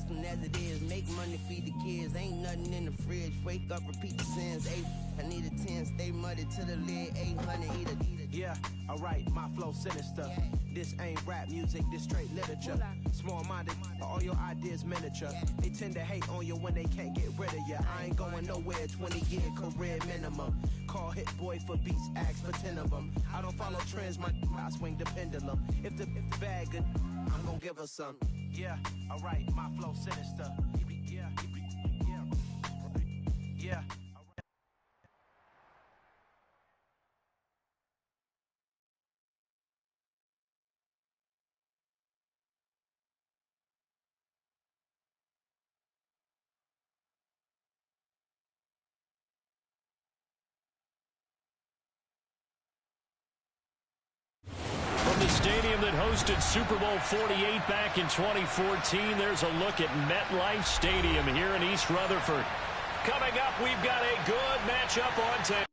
system as it is. Make money, feed the kids. Ain't nothing in the fridge. Wake up, repeat the sins. 8, I need a 10. Stay muddy to the lid. 800, eat a. Yeah, alright, my flow sinister. This ain't rap music, this straight literature. Small-minded, all your ideas miniature. They tend to hate on you when they can't get rid of you. I ain't going nowhere, 20-year career minimum. Call Hit Boy for beats, ask for 10 of them. I don't follow trends, I swing the pendulum. If the bag good, I'm gonna give her some. Yeah, alright, my flow sinister. Yeah. The stadium that hosted Super Bowl 48 back in 2014. There's a look at MetLife Stadium here in East Rutherford. Coming up, we've got a good matchup on tape.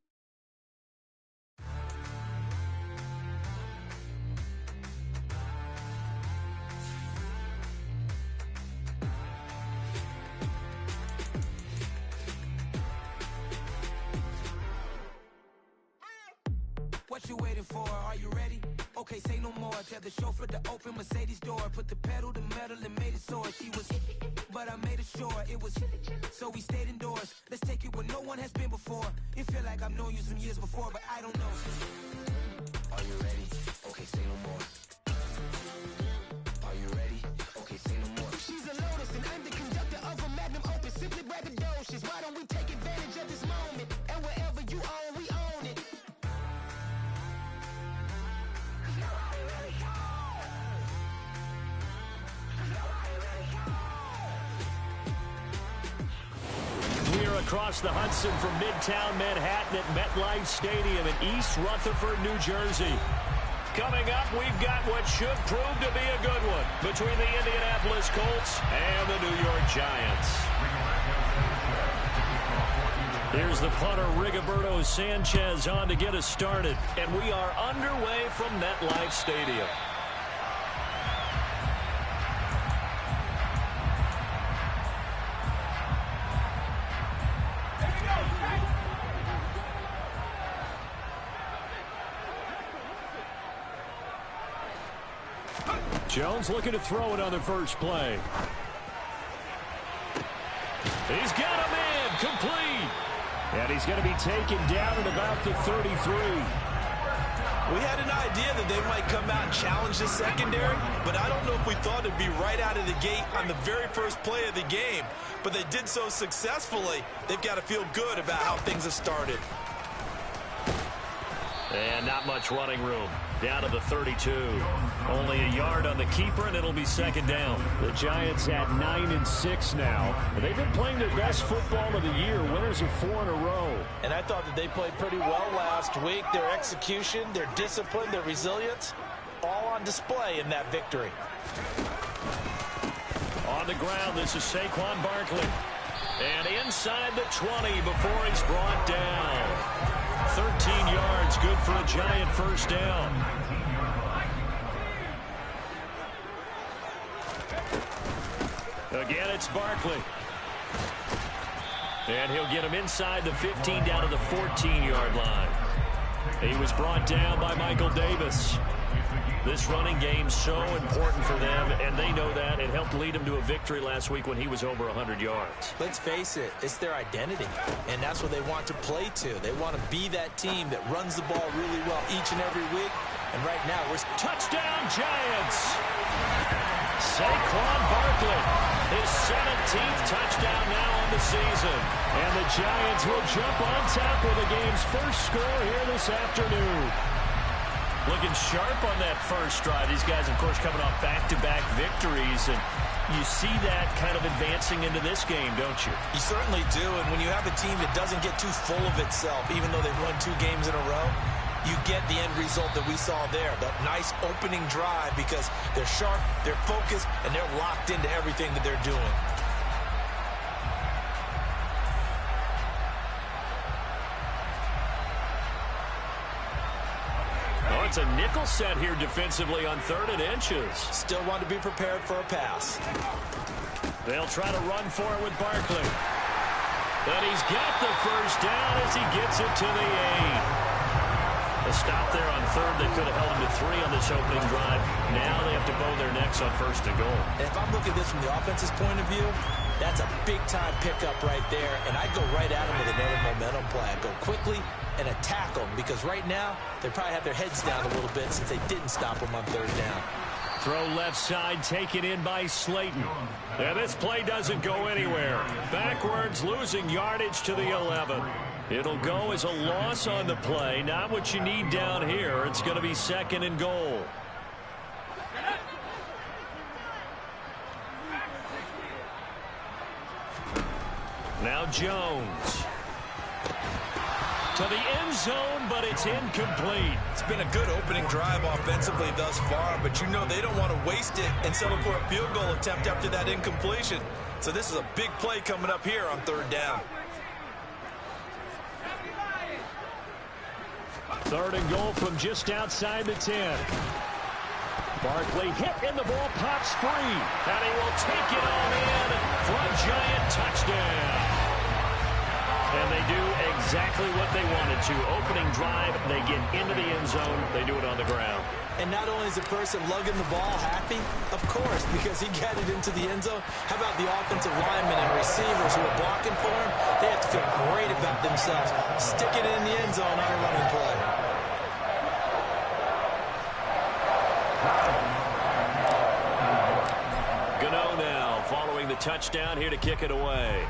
What you waiting for? Are you ready? Okay, say no more. Tell the chauffeur to open Mercedes door. Put the pedal to metal and made it soar. She was, but I made it sure it was. So we stayed indoors. Let's take it where no one has been before. It feel like I've known you some years before, but I don't know. Are you ready? Okay, say no more. Are you ready? Okay, say no more. She's a Lotus and I'm the conductor of a magnum opus. Simply braggadocious. Why don't we take advantage of this moment? And wherever you own, we own it. Across the Hudson from Midtown Manhattan at MetLife Stadium in East Rutherford, New Jersey. Coming up, we've got what should prove to be a good one between the Indianapolis Colts and the New York Giants. Here's the punter, Rigoberto Sanchez, on to get us started. And we are underway from MetLife Stadium. Jones looking to throw it on the first play. He's got him in, complete. And he's going to be taken down at about the 33. We had an idea that they might come out and challenge the secondary, but I don't know if we thought it'd be right out of the gate on the very first play of the game. But they did so successfully, they've got to feel good about how things have started. And not much running room. Down to the 32. Only a yard on the keeper, and it'll be second down. The Giants at 9-6 now. They've been playing their best football of the year. Winners of 4 in a row. And I thought that they played pretty well last week. Their execution, their discipline, their resilience, all on display in that victory. On the ground, this is Saquon Barkley. And inside the 20 before he's brought down. 13 yards, good for a Giant first down. Again, it's Barkley. And he'll get him inside the 15 down to the 14-yard line. He was brought down by Michael Davis. This running game's so important for them, and they know that. It helped lead them to a victory last week when he was over 100 yards. Let's face it, it's their identity, and that's what they want to play to. They want to be that team that runs the ball really well each and every week, and right now we're... Touchdown, Giants! Saquon Barkley, his 17th touchdown now on the season. And the Giants will jump on top with the game's first score here this afternoon. Looking sharp on that first drive. These guys, of course, coming off back-to-back victories, and you see that kind of advancing into this game, don't you? You certainly do, and when you have a team that doesn't get too full of itself, even though they've won 2 games in a row, you get the end result that we saw there, that nice opening drive, because they're sharp, they're focused, and they're locked into everything that they're doing. It's a nickel set here defensively on 3rd and inches. Still want to be prepared for a pass. They'll try to run for it with Barkley. And he's got the first down as he gets it to the 8. A stop there on third that could have held him to 3 on this opening drive. Now they have to bow their necks on first and goal. And if I'm looking at this from the offense's point of view, that's a big-time pickup right there. And I'd go right at him with another momentum play. I'd go quickly and attack them because right now they probably have their heads down a little bit since they didn't stop them on third down. Throw left side, taken in by Slayton. And this play doesn't go anywhere. Backwards, losing yardage to the 11. It'll go as a loss on the play. Not what you need down here. It's going to be second and goal. Now Jones. To the end zone, but it's incomplete. It's been a good opening drive offensively thus far, but you know they don't want to waste it and settle for a field goal attempt after that incompletion. So this is a big play coming up here on third down. Third and goal from just outside the 10. Barkley hit and the ball pops free. And he will take it on in for a giant touchdown. And they do exactly what they wanted to. Opening drive, they get into the end zone. They do it on the ground. And not only is the person lugging the ball happy, of course, because he got it into the end zone. How about the offensive linemen and receivers who are blocking for him? They have to feel great about themselves. Stick it in the end zone on a running play. Gano now following the touchdown here to kick it away.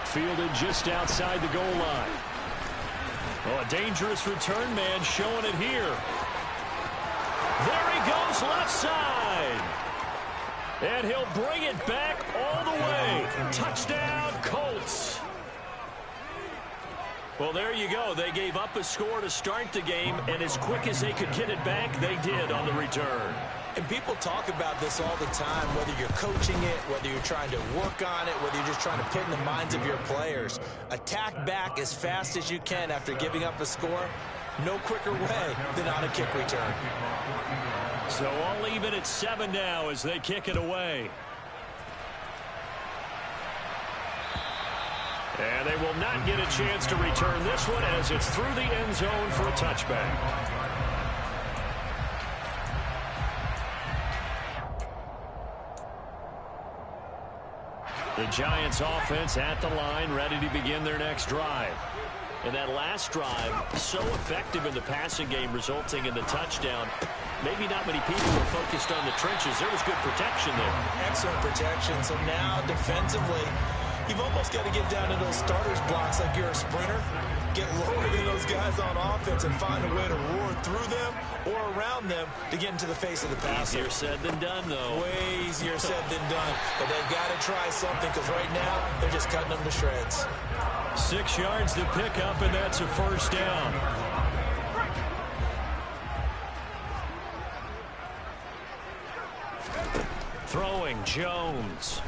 Fielded just outside the goal line. Oh, a dangerous return man showing it here. There he goes left side. And he'll bring it back all the way. Touchdown, Colts. Well, there you go. They gave up a score to start the game, and as quick as they could get it back, they did on the return. And people talk about this all the time, whether you're coaching it, whether you're trying to work on it, whether you're just trying to put in the minds of your players. Attack back as fast as you can after giving up a score. No quicker way than on a kick return. So all even at 7 now as they kick it away. And they will not get a chance to return this one as it's through the end zone for a touchback. The Giants offense at the line, ready to begin their next drive. And that last drive, so effective in the passing game, resulting in the touchdown. Maybe not many people were focused on the trenches. There was good protection there. Excellent protection. So now defensively, you've almost got to get down to those starters blocks like you're a sprinter. Get lower than those guys on offense and find a way to roar through them or around them to get into the face of the passer. Easier said than done, though. Way easier said than done. But they've got to try something because right now they're just cutting them to shreds. 6 yards to pick up, and that's a first down. Throwing Jones.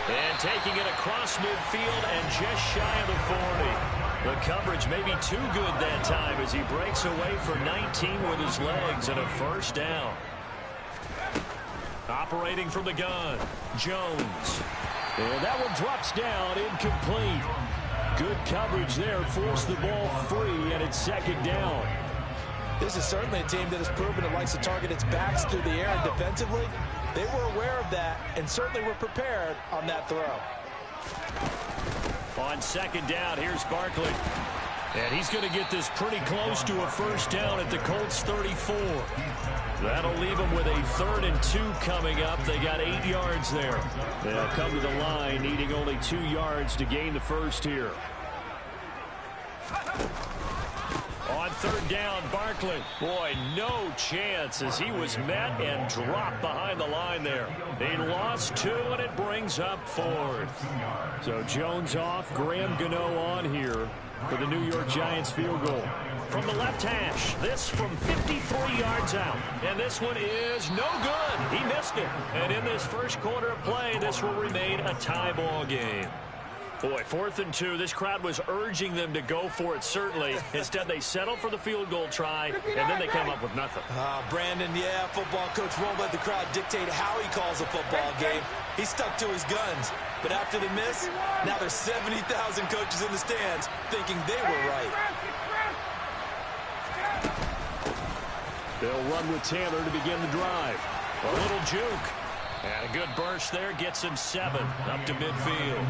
And taking it across midfield and just shy of the 40. The coverage may be too good that time as he breaks away for 19 with his legs and a first down. Operating from the gun, Jones. And that one drops down, incomplete. Good coverage there, forced the ball free, and it's second down. This is certainly a team that has proven it likes to target its backs through the air, and defensively, they were aware of that and certainly were prepared on that throw. On second down, here's Barkley. And he's going to get this pretty close to a first down at the Colts 34. That'll leave them with a 3rd and 2 coming up. They got 8 yards there. They'll come to the line needing only 2 yards to gain the first here. On third down, Barkley. Boy, no chance as he was met and dropped behind the line there. He lost 2, and it brings up 4th. So Jones off, Graham Gano on here for the New York Giants field goal. From the left hash, this from 53 yards out. And this one is no good. He missed it. And in this first quarter of play, this will remain a tie ball game. Boy, 4th and 2. This crowd was urging them to go for it, certainly. Instead, they settle for the field goal try, and then they come up with nothing. Brandon, yeah, football coach won't let the crowd dictate how he calls a football game. He stuck to his guns. But after the miss, now there's 70,000 coaches in the stands thinking they were right. They'll run with Taylor to begin the drive. A little juke. And a good burst there gets him 7 up to midfield.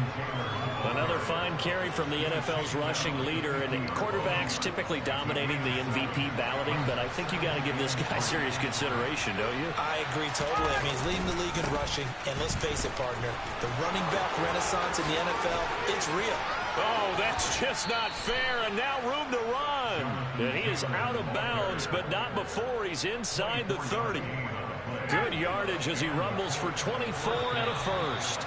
Another fine carry from the NFL's rushing leader, and quarterbacks typically dominating the MVP balloting, but I think you got to give this guy serious consideration, don't you? I agree totally. I mean, he's leading the league in rushing, and let's face it, partner, the running back renaissance in the NFL, it's real. Oh, that's just not fair, and now room to run. And he is out of bounds, but not before he's inside the 30. Good yardage as he rumbles for 24 and a first.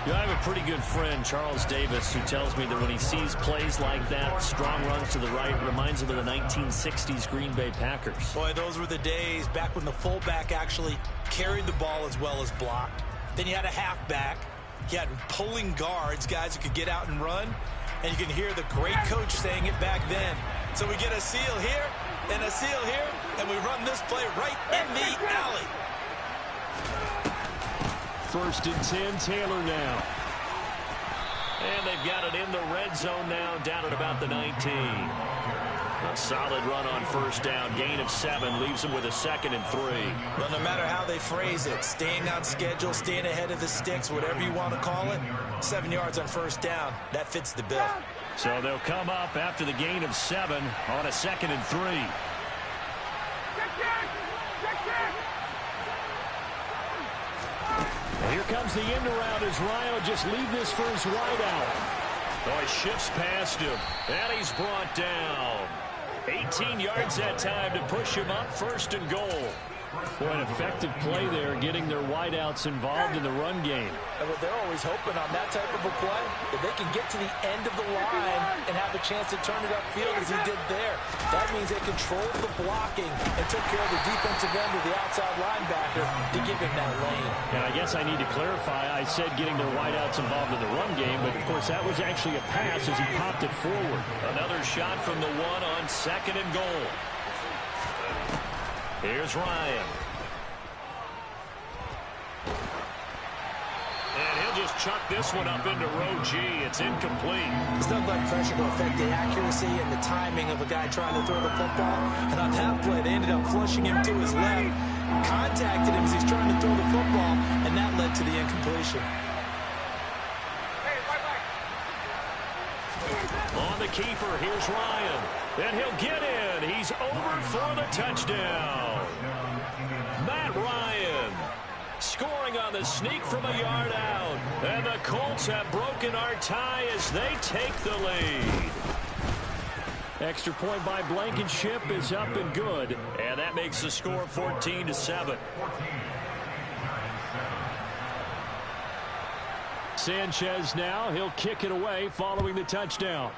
You know, I have a pretty good friend, Charles Davis, who tells me that when he sees plays like that, strong runs to the right, reminds him of the 1960s Green Bay Packers. Boy, those were the days back when the fullback actually carried the ball as well as blocked. Then you had a halfback. You had pulling guards, guys who could get out and run. And you can hear the great coach saying it back then. So we get a seal here and a seal here, and we run this play right in the alley. 1st and 10, Taylor now. And they've got it in the red zone now, down at about the 19. A solid run on 1st down. Gain of 7 leaves them with a 2nd and 3. Well, no matter how they phrase it, staying on schedule, staying ahead of the sticks, whatever you want to call it, 7 yards on 1st down, that fits the bill. So they'll come up after the gain of 7 on a 2nd and 3. And here comes the end around as Ryan will just leave this for his wideout. Oh, he shifts past him, and he's brought down. 18 yards that time to push him up, 1st and goal. Boy, an effective play there, getting their wideouts involved in the run game. Well, they're always hoping on that type of a play that they can get to the end of the line and have a chance to turn it upfield as he did there. That means they controlled the blocking and took care of the defensive end of the outside linebacker to give him that lane. And I guess I need to clarify, I said getting their wideouts involved in the run game, but of course that was actually a pass as he popped it forward. Another shot from the 1 on 2nd and goal. Here's Ryan. And he'll just chuck this one up into row G. It's incomplete. It's not like pressure to affect the accuracy and the timing of a guy trying to throw the football. And on that play, they ended up flushing him to his left, contacted him as he's trying to throw the football, and that led to the incompletion. On the keeper, here's Ryan. And he'll get in. He's over for the touchdown. Matt Ryan scoring on the sneak from a yard out. And the Colts have broken our tie as they take the lead. Extra point by Blankenship is up and good. And that makes the score 14-7. Sanchez now. He'll kick it away following the touchdown.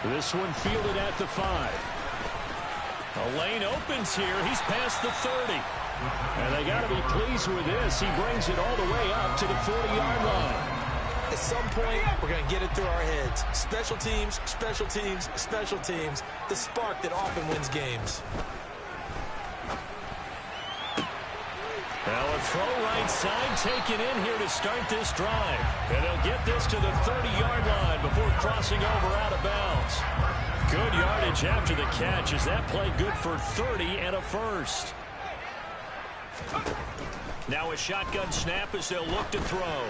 This one fielded at the 5. A lane opens here. He's past the 30. And they got to be pleased with this. He brings it all the way up to the 40-yard line. At some point, we're going to get it through our heads. Special teams, special teams, special teams. The spark that often wins games. Now a throw right side taken in here to start this drive. And they'll get this to the 30-yard line before crossing over out of bounds. Good yardage after the catch. Is that play good for 30 and a first? Now a shotgun snap as they'll look to throw.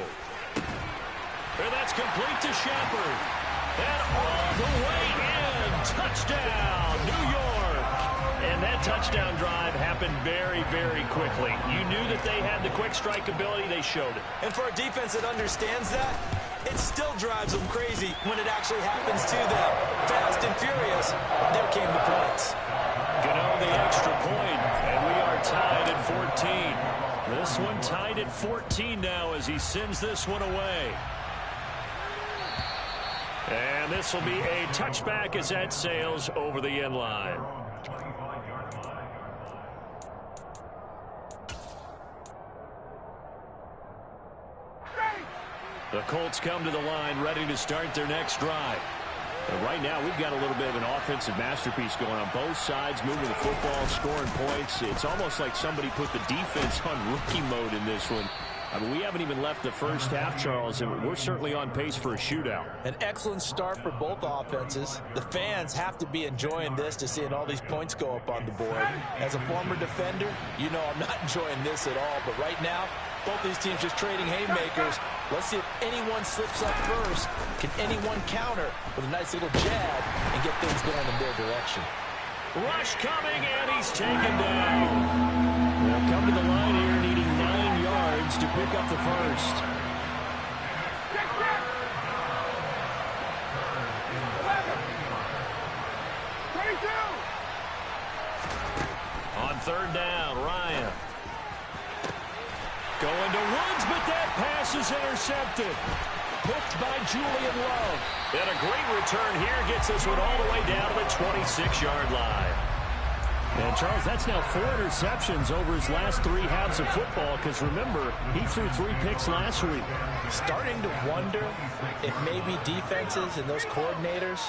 And that's complete to Shepard. And all the way in. Touchdown, New York. And that touchdown drive happened very, very quickly. You knew that they had the quick strike ability. They showed it. And for a defense that understands that, it still drives them crazy when it actually happens to them. Fast and furious, there came the points. Gano the extra point, and we are tied at 14. This one tied at 14 now as he sends this one away. And this will be a touchback as that sails over the end line. The Colts come to the line ready to start their next drive. And right now we've got a little bit of an offensive masterpiece going on both sides, moving the football, scoring points. It's almost like somebody put the defense on rookie mode in this one. I mean, we haven't even left the first half, Charles, and we're certainly on pace for a shootout. An excellent start for both offenses. The fans have to be enjoying this, to seeing all these points go up on the board. As a former defender, you know I'm not enjoying this at all. But right now, both these teams just trading haymakers. Let's see if anyone slips up first. Can anyone counter with a nice little jab and get things going in their direction? Rush coming, and he's taken down. They'll come to the line here needing 9 yards to pick up the first. On third down, Ryan. Going to Woods, but that pass is intercepted. Picked by Julian Love. And a great return here gets this one all the way down to the 26-yard line. And, Charles, that's now 4 interceptions over his last 3 halves of football, because, remember, he threw 3 picks last week. Starting to wonder if maybe defenses and those coordinators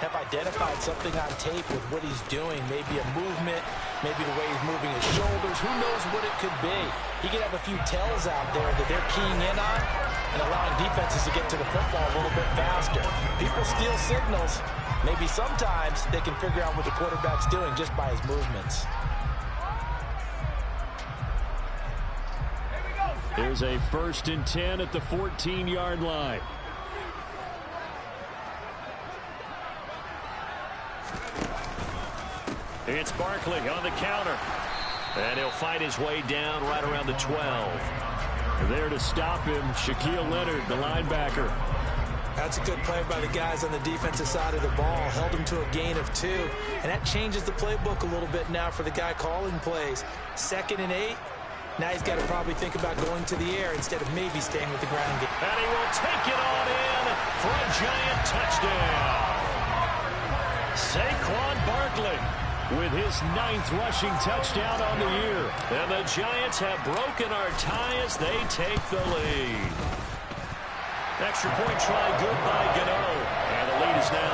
have identified something on tape with what he's doing. Maybe a movement, maybe the way he's moving his shoulders. Who knows what it could be? He could have a few tells out there that they're keying in on and allowing defenses to get to the football a little bit faster. People steal signals. Maybe sometimes they can figure out what the quarterback's doing just by his movements. Here's a 1st and 10 at the 14-yard line. It's Barkley on the counter. And he'll fight his way down right around the 12. There to stop him, Shaquille Leonard, the linebacker. That's a good play by the guys on the defensive side of the ball. Held him to a gain of 2. And that changes the playbook a little bit now for the guy calling plays. 2nd and 8. Now he's got to probably think about going to the air instead of maybe staying with the ground game. And he will take it on in for a giant touchdown. Saquon Barkley with his 9th rushing touchdown on the year. And the Giants have broken our tie as they take the lead. Extra point try good by Gano. And the lead is now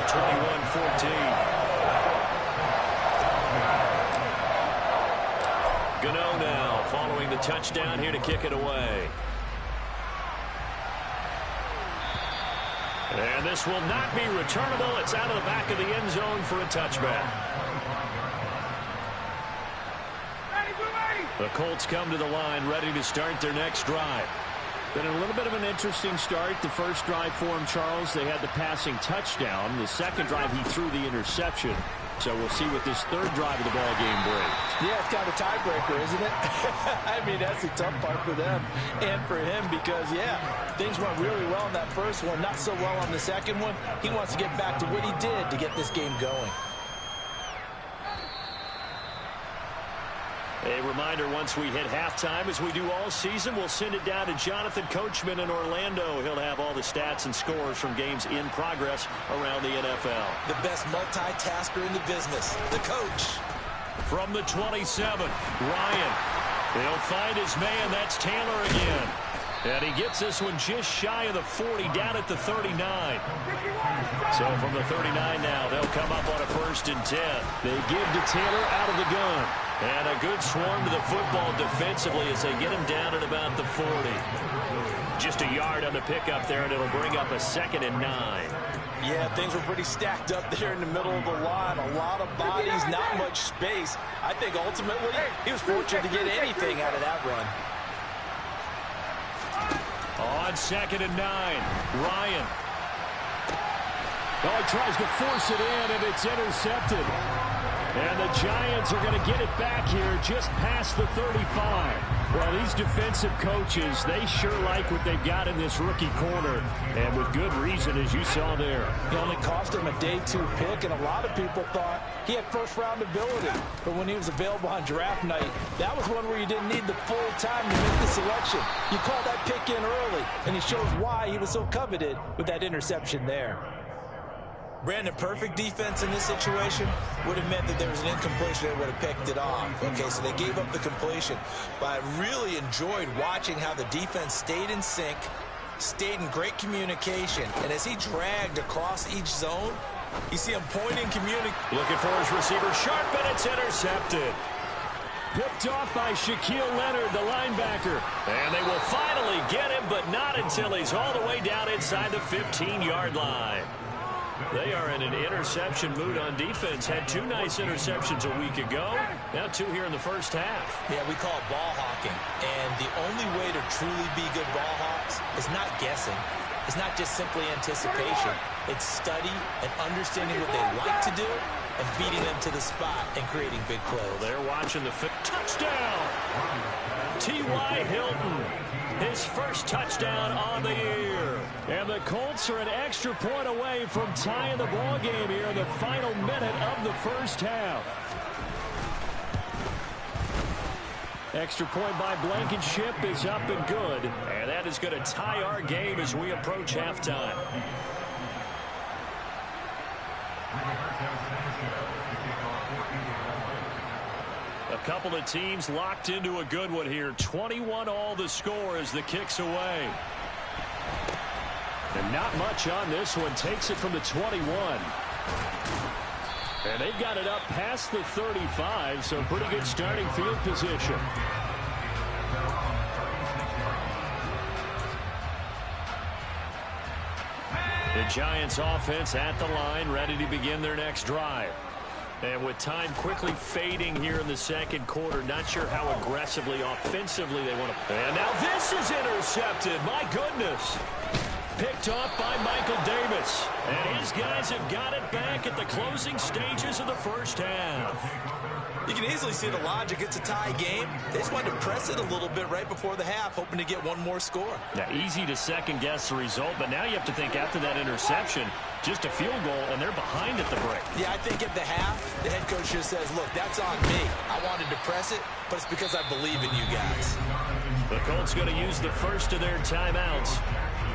21-14. Gano now following the touchdown here to kick it away. And this will not be returnable. It's out of the back of the end zone for a touchback. The Colts come to the line ready to start their next drive. Been a little bit of an interesting start. The first drive for him, Charles, they had the passing touchdown. The second drive, he threw the interception. So we'll see what this third drive of the ball game brings. Yeah, it's kind of a tiebreaker, isn't it? I mean, that's the tough part for them and for him because, yeah, things went really well in that first one, not so well on the second one. He wants to get back to what he did to get this game going. A reminder, once we hit halftime, as we do all season, we'll send it down to Jonathan Coachman in Orlando. He'll have all the stats and scores from games in progress around the NFL. The best multitasker in the business, the coach. From the 27, Ryan. He'll find his man. That's Taylor again. And he gets this one just shy of the 40, down at the 39. So from the 39 now, they'll come up on a 1st and 10. They give to Taylor out of the gun. And a good swarm to the football defensively as they get him down at about the 40. Just a yard on the pickup there, and it'll bring up a 2nd and 9. Yeah, things were pretty stacked up there in the middle of the line. A lot of bodies, not much space. I think ultimately he was fortunate to get anything out of that run. On 2nd and 9, Ryan. Oh, he tries to force it in, and it's intercepted. And the Giants are going to get it back here just past the 35. Well, these defensive coaches, they sure like what they've got in this rookie corner, and with good reason, as you saw there. It only cost him a day 2 pick, and a lot of people thought he had first-round ability. But when he was available on draft night, that was one where you didn't need the full time to make the selection. You called that pick in early, and it shows why he was so coveted with that interception there. Brandon, perfect defense in this situation would have meant that there was an incompletion. They would have picked it off. Okay, so they gave up the completion. But I really enjoyed watching how the defense stayed in sync, stayed in great communication. And as he dragged across each zone, you see him pointing, communicating. Looking for his receiver, sharp, and it's intercepted. Picked off by Shaquille Leonard, the linebacker. And they will finally get him, but not until he's all the way down inside the 15-yard line. They are in an interception mood on defense. Had 2 nice interceptions a week ago. Now 2 here in the first half. Yeah, we call it ball hawking. And the only way to truly be good ball hawks is not guessing. It's not just simply anticipation. It's study and understanding what they like to do and beating them to the spot and creating big plays. Well, they're watching the touchdown. T.Y. Hilton, his first touchdown on the year. And the Colts are an extra point away from tying the ball game here in the final minute of the first half. Extra point by Blankenship is up and good. And that is going to tie our game as we approach halftime. A couple of teams locked into a good one here. 21-all the score as the kick's away. And not much on this one. Takes it from the 21. And they've got it up past the 35, so pretty good starting field position. The Giants offense at the line, ready to begin their next drive. And with time quickly fading here in the second quarter, not sure how aggressively, offensively they want to. And now this is intercepted. My goodness. Picked off by Michael Davis. And his guys have got it back at the closing stages of the first half. You can easily see the logic. It's a tie game. They just wanted to press it a little bit right before the half, hoping to get one more score. Now, easy to second-guess the result, but now you have to think after that interception, just a field goal, and they're behind at the break. Yeah, I think at the half, the head coach just says, look, that's on me. I wanted to press it, but it's because I believe in you guys. The Colts going to use the first of their timeouts,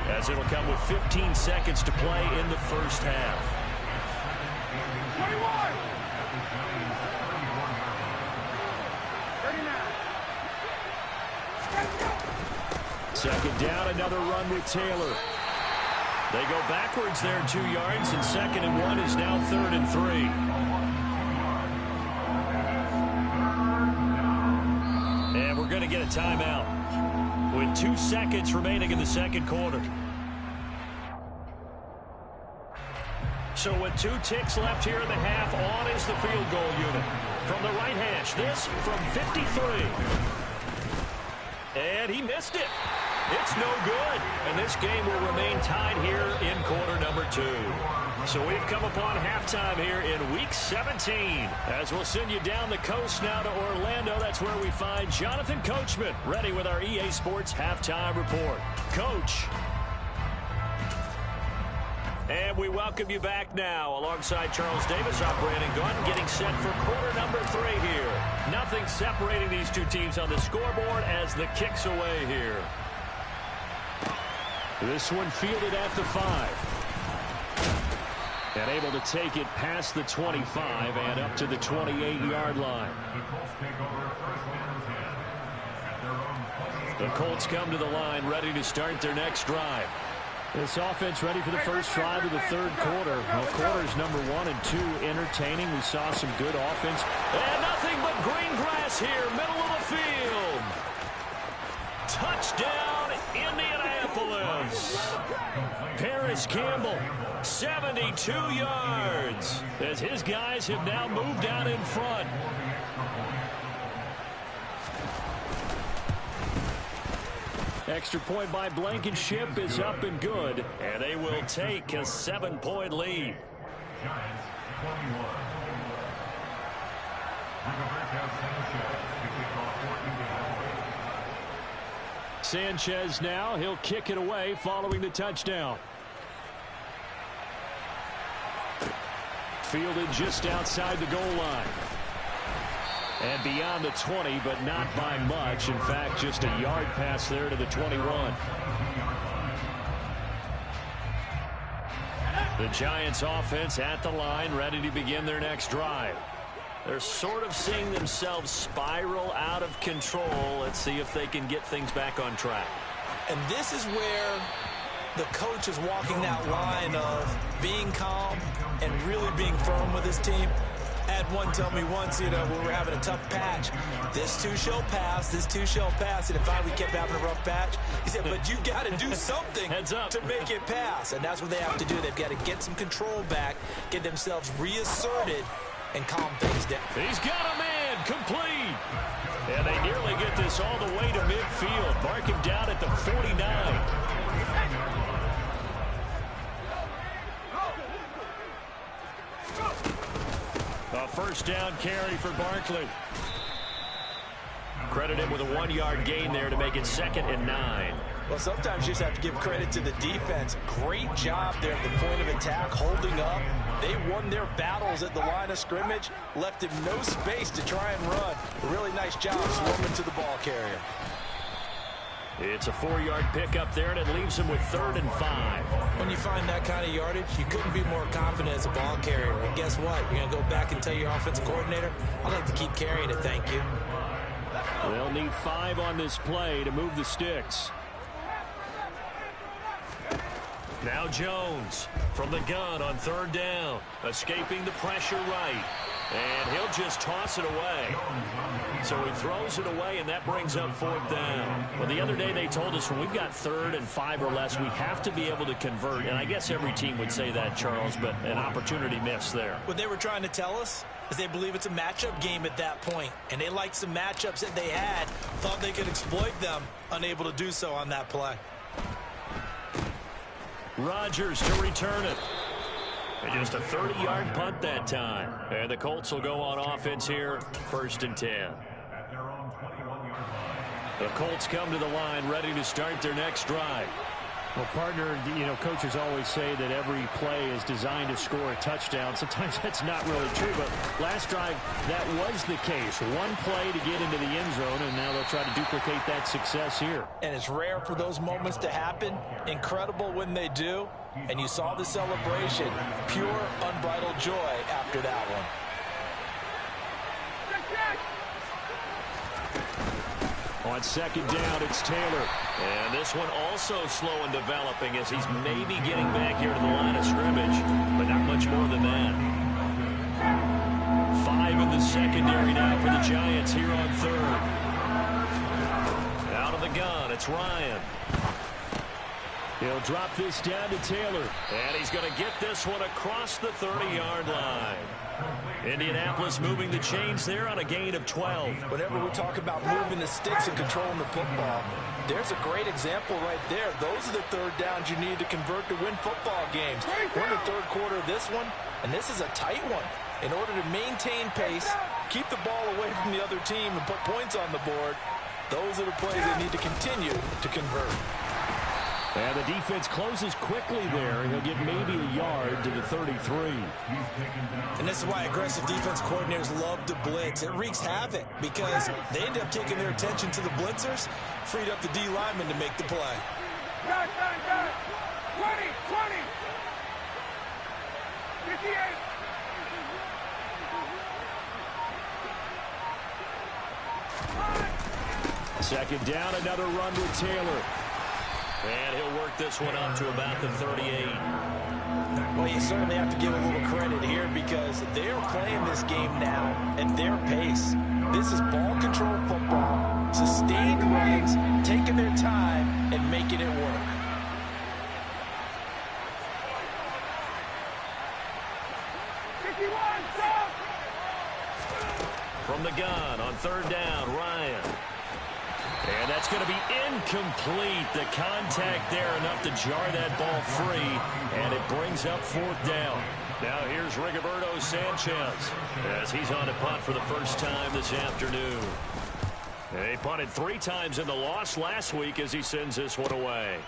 as it'll come with 15 seconds to play in the first half. 21. 39. Second down, another run with Taylor. They go backwards there 2 yards, and 2nd and 1 is now 3rd and 3. And we're going to get a timeout with 2 seconds remaining in the second quarter. So with 2 ticks left here in the half, on is the field goal unit. From the right hash, this from 53. And he missed it. It's no good. And this game will remain tied here in quarter number 2. So we've come upon halftime here in Week 17. As we'll send you down the coast now to Orlando. That's where we find Jonathan Coachman ready with our EA Sports Halftime Report. Coach. And we welcome you back now alongside Charles Davis. I'm Brandon Gunn getting set for quarter number 3 here. Nothing separating these two teams on the scoreboard as the kick's away here. This one fielded at the 5. And able to take it past the 25 and up to the 28-yard line. The Colts come to the line ready to start their next drive. This offense ready for the first drive of the third quarter. Well, quarters number 1 and 2 entertaining. We saw some good offense. And nothing but green grass here, middle of the field. Touchdown, Indianapolis. Paris Campbell, 72 yards. As his guys have now moved out in front. Extra point by Blankenship is up and good. And they will take a 7-point lead. Giants 21. Sanchez now, he'll kick it away following the touchdown. Fielded just outside the goal line. And beyond the 20, but not by much. In fact, just a yard pass there to the 21. The Giants offense at the line, ready to begin their next drive. They're sort of seeing themselves spiral out of control. Let's see if they can get things back on track. And this is where the coach is walking that line of being calm and really being firm with his team. I had one tell me once, when we were having a tough patch, this too shall pass, this too shall pass. And if we kept having a rough patch, he said, but you got to do something to make it pass. And that's what they have to do. They've got to get some control back, get themselves reasserted, and calm things down. He's got a man, complete. And they nearly get this all the way to midfield. Mark him down at the 49. A first down carry for Barkley. Credit him with a 1-yard gain there to make it 2nd and 9. Well, sometimes you just have to give credit to the defense. Great job there at the point of attack, holding up. They won their battles at the line of scrimmage, left him no space to try and run. A really nice job swarming to the ball carrier. It's a 4-yard pickup there, and it leaves him with 3rd and 5. When you find that kind of yardage, you couldn't be more confident as a ball carrier. And guess what? You're going to go back and tell your offensive coordinator, I'd like to keep carrying it, thank you. They'll need 5 on this play to move the sticks. Now Jones from the gun on 3rd down, escaping the pressure right. And he'll just toss it away. So he throws it away, and that brings up 4th down. Well, the other day they told us when we've got 3rd and 5 or less, we have to be able to convert. And I guess every team would say that, Charles, but an opportunity missed there. What they were trying to tell us is they believe it's a matchup game at that point. And they liked some matchups that they had, thought they could exploit them, unable to do so on that play. Rodgers to return it. And just a 30-yard punt that time. And the Colts will go on offense here, 1st and 10. The Colts come to the line ready to start their next drive. Well, partner, coaches always say that every play is designed to score a touchdown. Sometimes that's not really true, but last drive, that was the case. One play to get into the end zone, and now they'll try to duplicate that success here. And it's rare for those moments to happen. Incredible when they do. And you saw the celebration. Pure, unbridled joy after that one. On 2nd down, it's Taylor. And this one also slow in developing as he's maybe getting back here to the line of scrimmage, but not much more than that. 5 in the secondary now for the Giants here on 3rd. Out of the gun, it's Ryan. He'll drop this down to Taylor. And he's going to get this one across the 30-yard line. Indianapolis moving the chains there on a gain of 12. Whenever we talk about moving the sticks and controlling the football, there's a great example right there. Those are the 3rd downs you need to convert to win football games. We're in the 3rd quarter of this one, and this is a tight one. In order to maintain pace, keep the ball away from the other team, and put points on the board, those are the plays they need to continue to convert. And the defense closes quickly there, and he'll get maybe a yard to the 33. And this is why aggressive defense coordinators love to blitz. It wreaks havoc because they end up taking their attention to the blitzers, freed up the D lineman to make the play. 20, 58. Second down, another run with Taylor. And he'll work this one up to about the 38. Well, you certainly have to give a little credit here because they're playing this game now at their pace. This is ball control football, sustained runs, taking their time and making it work. From the gun on 3rd down, Ryan. And that's going to be incomplete. The contact there enough to jar that ball free, and it brings up 4th down. Now here's Rigoberto Sanchez as he's on a punt for the first time this afternoon. He punted 3 times in the loss last week as he sends this one away.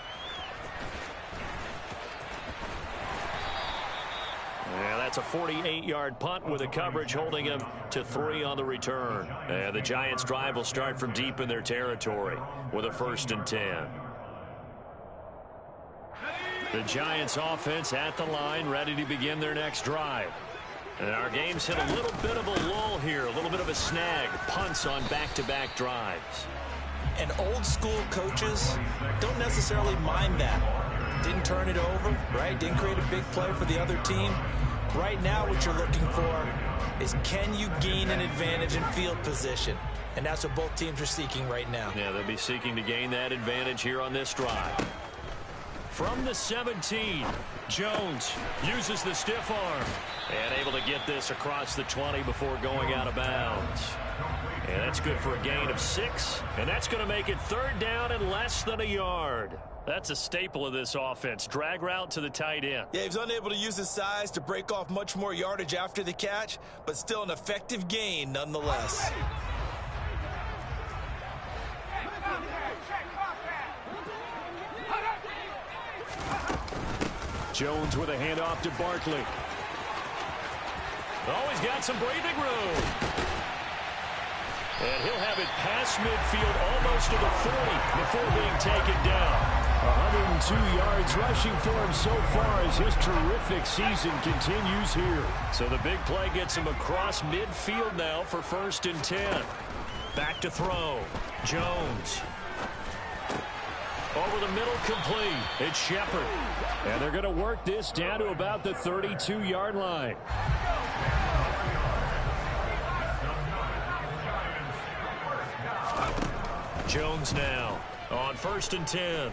And that's a 48-yard punt with the coverage holding him to 3 on the return. And the Giants' drive will start from deep in their territory with a 1st and 10. The Giants' offense at the line, ready to begin their next drive. And our game's hit a little bit of a lull here, a little bit of a snag. Punts on back-to-back drives. And old-school coaches don't necessarily mind that. Didn't turn it over, right? Didn't create a big play for the other team. Right now what you're looking for is, can you gain an advantage in field position? And that's what both teams are seeking right now. Yeah, they'll be seeking to gain that advantage here on this drive. From the 17, Jones uses the stiff arm and able to get this across the 20 before going out of bounds. And that's good for a gain of 6, and that's going to make it third down and less than a yard. That's a staple of this offense. Drag route to the tight end. Yeah, he was unable to use his size to break off much more yardage after the catch, but still an effective gain nonetheless. Jones with a handoff to Barkley. Oh, he's got some breathing room. And he'll have it past midfield almost to the 40 before being taken down. 102 yards rushing for him so far as his terrific season continues here. So the big play gets him across midfield now for 1st and 10. Back to throw. Jones. Over the middle, complete. It's Shepard. And they're going to work this down to about the 32-yard line. Jones now on 1st and 10.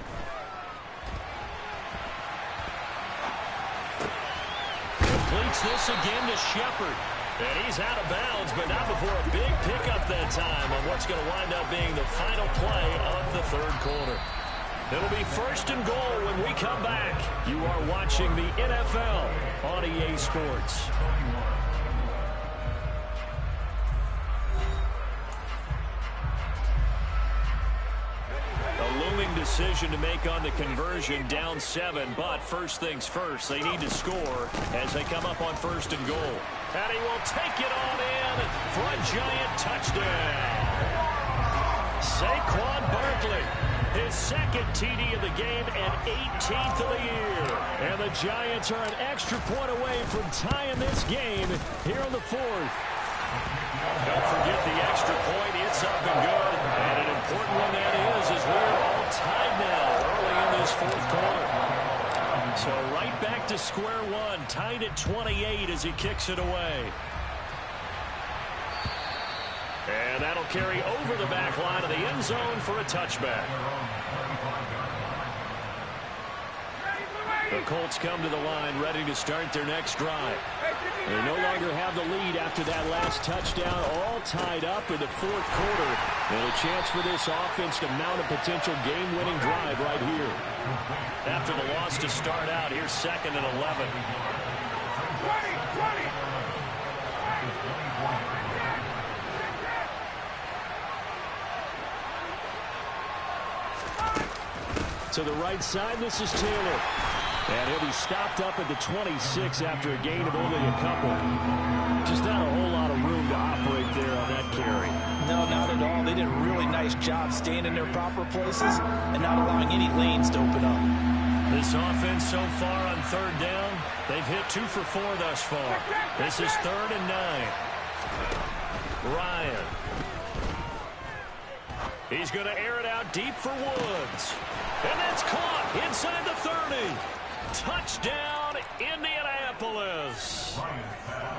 Completes this again to Shepard. And he's out of bounds, but not before a big pickup that time on what's going to wind up being the final play of the third quarter. It'll be 1st and goal when we come back. You are watching the NFL on EA Sports. A looming decision to make on the conversion, down 7, but first things first, they need to score as they come up on 1st and goal. And he will take it on in for a giant touchdown. Saquon Barkley. His 2nd TD of the game and 18th of the year. And the Giants are an extra point away from tying this game here in the 4th. Don't forget the extra point. It's up and good. And an important one that is we're all tied now early in this 4th quarter. So right back to square one. Tied at 28 as he kicks it away. And that'll carry over the back line of the end zone for a touchback. The Colts come to the line ready to start their next drive. They no longer have the lead after that last touchdown, all tied up in the 4th quarter. And a chance for this offense to mount a potential game-winning drive right here. After the loss to start out, here's 2nd and 11. To the right side, this is Taylor. And he'll be stopped up at the 26 after a gain of only a couple. Just not a whole lot of room to operate there on that carry. No, not at all. They did a really nice job staying in their proper places and not allowing any lanes to open up. This offense so far on 3rd down, they've hit 2 for 4 thus far. This is 3rd and 9. Ryan. He's going to air it out deep for Woods. And that's caught inside the 30. Touchdown, Indianapolis.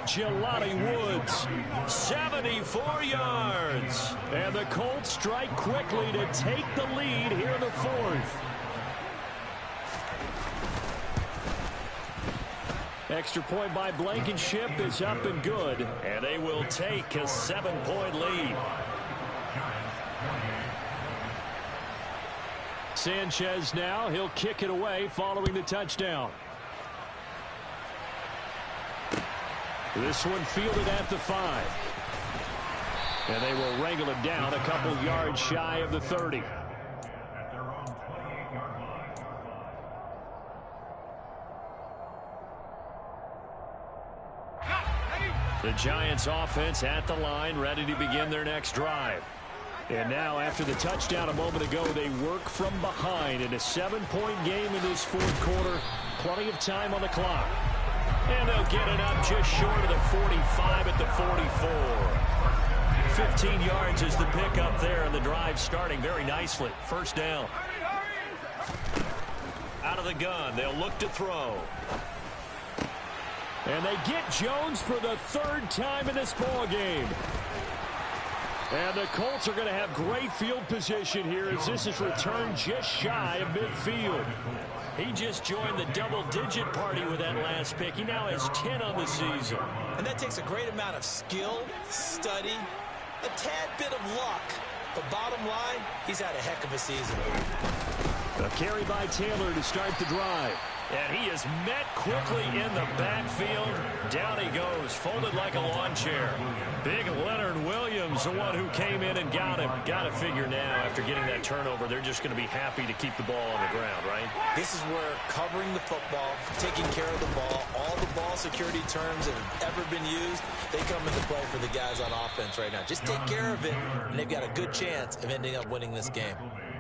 Jelani Woods, 74 yards. And the Colts strike quickly to take the lead here in the 4th. Extra point by Blankenship is up and good. And they will take a 7-point lead. Sanchez now, he'll kick it away following the touchdown. This one fielded at the 5. And they will wrangle it down a couple yards shy of the 30. The Giants offense at the line, ready to begin their next drive. And now, after the touchdown a moment ago, they work from behind in a 7-point game in this 4th quarter. Plenty of time on the clock. And they'll get it up just short of the 45 at the 44. 15 yards is the pickup there, and the drive starting very nicely. 1st down. Out Out of the gun, they'll look to throw. And they get Jones for the third time in this ball game. And the Colts are going to have great field position here as this is returned just shy of midfield. He just joined the double-digit party with that last pick. He now has 10 on the season. And that takes a great amount of skill, study, a tad bit of luck. But bottom line, he's had a heck of a season. A carry by Taylor to start the drive. And he is met quickly in the backfield. Down he goes, folded like a lawn chair. Big Leonard Williams, the one who came in and got him. Got to figure now, after getting that turnover, they're just going to be happy to keep the ball on the ground, right? This is where covering the football, taking care of the ball, all the ball security terms that have ever been used, they come into play for the guys on offense right now. Just take care of it, and they've got a good chance of ending up winning this game.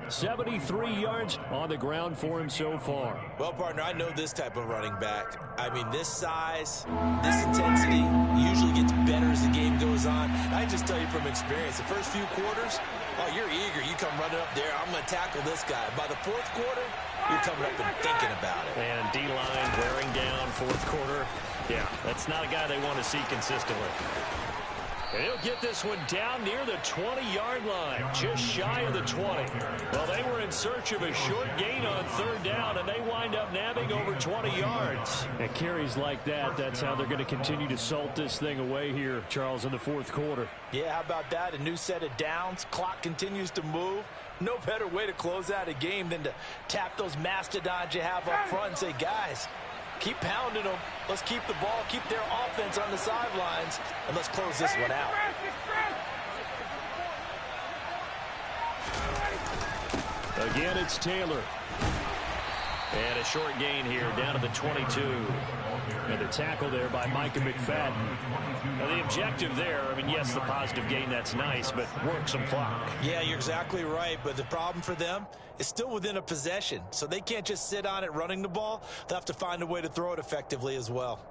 73 yards on the ground for him so far. Well, partner, I know this type of running back. I mean, this size, this intensity usually gets better as the game goes on. I just tell you from experience, the first few quarters, oh, you're eager. You come running up there, I'm going to tackle this guy. By the fourth quarter, you're coming up and thinking about it. And D-line wearing down fourth quarter. Yeah, that's not a guy they want to see consistently. And he'll get this one down near the 20-yard line, just shy of the 20. Well, they were in search of a short gain on third down, and they wind up nabbing over 20 yards. And carries like that, that's how they're going to continue to salt this thing away here, Charles, in the fourth quarter. Yeah, how about that? A new set of downs. Clock continues to move. No better way to close out a game than to tap those mastodons you have up front and say, guys, keep pounding them. Let's keep the ball, keep their offense on the sidelines, and let's close this one out. Again, it's Taylor. And a short gain here, down to the 22. And a tackle there by Mikey McFadden. Now, the objective there, I mean, yes, the positive gain, that's nice, but work some clock. Yeah, you're exactly right, but the problem for them is still within a possession, so they can't just sit on it running the ball. They'll have to find a way to throw it effectively as well.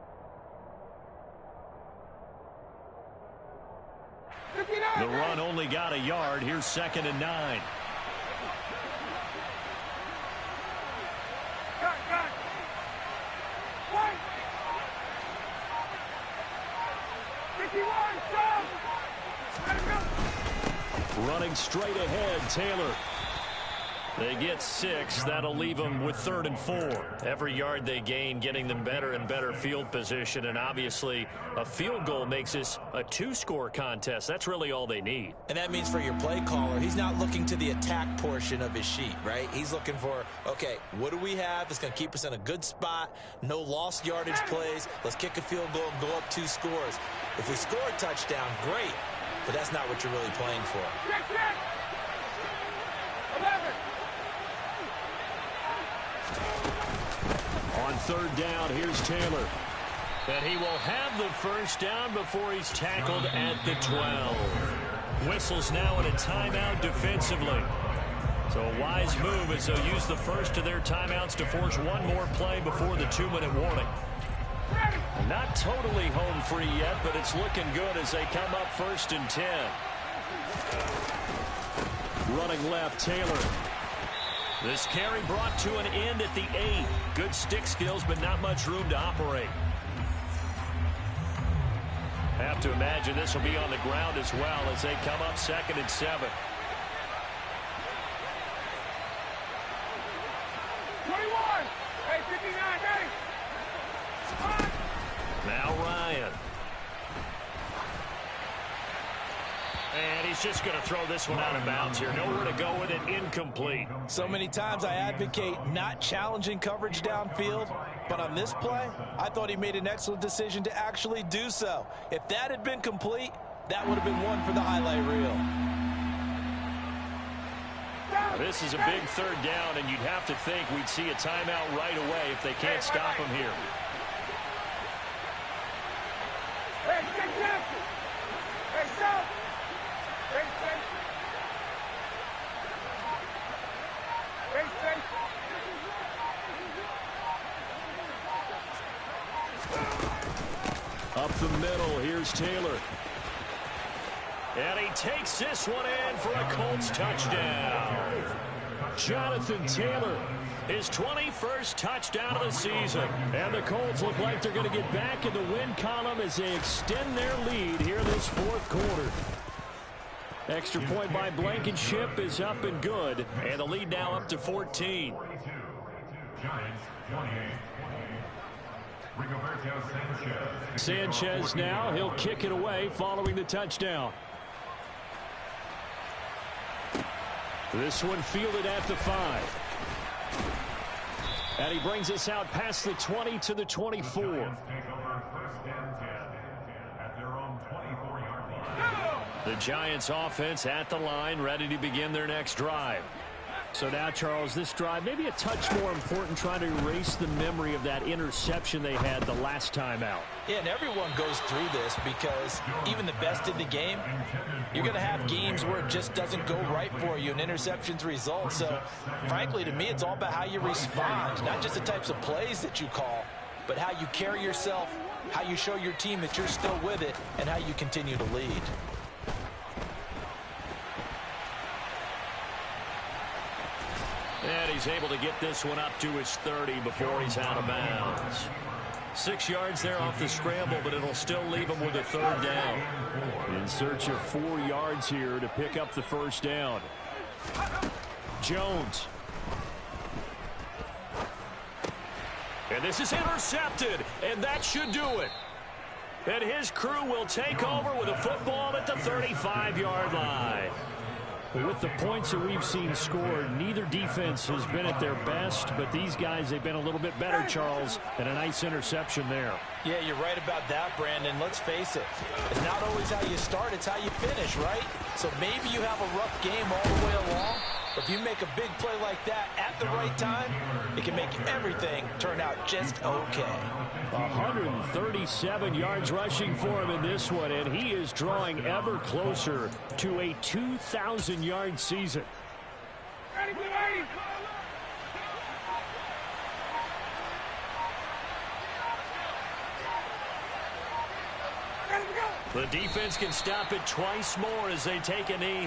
The run only got a yard. Here's 2nd and 9. Running straight ahead, Taylor. They get 6. That'll leave them with 3rd and 4. Every yard they gain getting them better and better field position, and obviously a field goal makes this a 2-score contest. That's really all they need. And that means for your play caller, he's not looking to the attack portion of his sheet, right? He's looking for, okay, what do we have that's going to keep us in a good spot? No lost yardage plays. Let's kick a field goal and go up 2 scores. If we score a touchdown, great, but that's not what you're really playing for. On 3rd down, here's Taylor. And he will have the first down before he's tackled at the 12. Whistles now in a timeout defensively. So a wise move as they'll use the first of their timeouts to force one more play before the 2-minute warning. Not totally home free yet, but it's looking good as they come up 1st and 10. Running left, Taylor. This carry brought to an end at the 8. Good stick skills, but not much room to operate. Have to imagine this will be on the ground as well as they come up 2nd and 7. 21. Hey, 59. Hey. Now Ryan. And he's just going to throw this one out of bounds here. Nowhere to go with it. Incomplete. So many times I advocate not challenging coverage downfield, but on this play, I thought he made an excellent decision to actually do so. If that had been complete, that would have been one for the highlight reel. This is a big 3rd down, and you'd have to think we'd see a timeout right away if they can't stop him here. Hey, Jake Jackson. Hey, stop. Hey, Up the middle, here's Taylor. And he takes this one in for a Colts touchdown. Jonathan Taylor his 21st touchdown of the season. And the Colts look like they're going to get back in the win column as they extend their lead here this fourth quarter. Extra point by Blankenship is up and good. And the lead now up to 14. 42. Giants 28. Rigoberto Sanchez now, he'll kick it away following the touchdown. This one fielded at the 5. And he brings us out past the 20 to the 24. Take over first and 10 at their own 24-yard line. The Giants offense at the line, ready to begin their next drive. So now, Charles, this drive maybe a touch more important, trying to erase the memory of that interception they had the last time out. Yeah, and everyone goes through this because even the best in the game, you're going to have games where it just doesn't go right for you and interceptions result. So, frankly, to me, it's all about how you respond, not just the types of plays that you call, but how you carry yourself, how you show your team that you're still with it, and how you continue to lead. And he's able to get this one up to his 30 before he's out of bounds. 6 yards there off the scramble, but it'll still leave him with a third down. In search of 4 yards here to pick up the first down. Jones. And this is intercepted, and that should do it. And his crew will take over with a football at the 35-yard line. With the points that we've seen scored, neither defense has been at their best, but these guys, they've been a little bit better, Charles, and a nice interception there. Yeah, you're right about that, Brandon. Let's face it. It's not always how you start, it's how you finish, right? So maybe you have a rough game all the way along, but if you make a big play like that at the right time, it can make everything turn out just okay. 137 yards rushing for him in this one, and he is drawing ever closer to a 2,000-yard season. The defense can stop it twice more as they take a knee.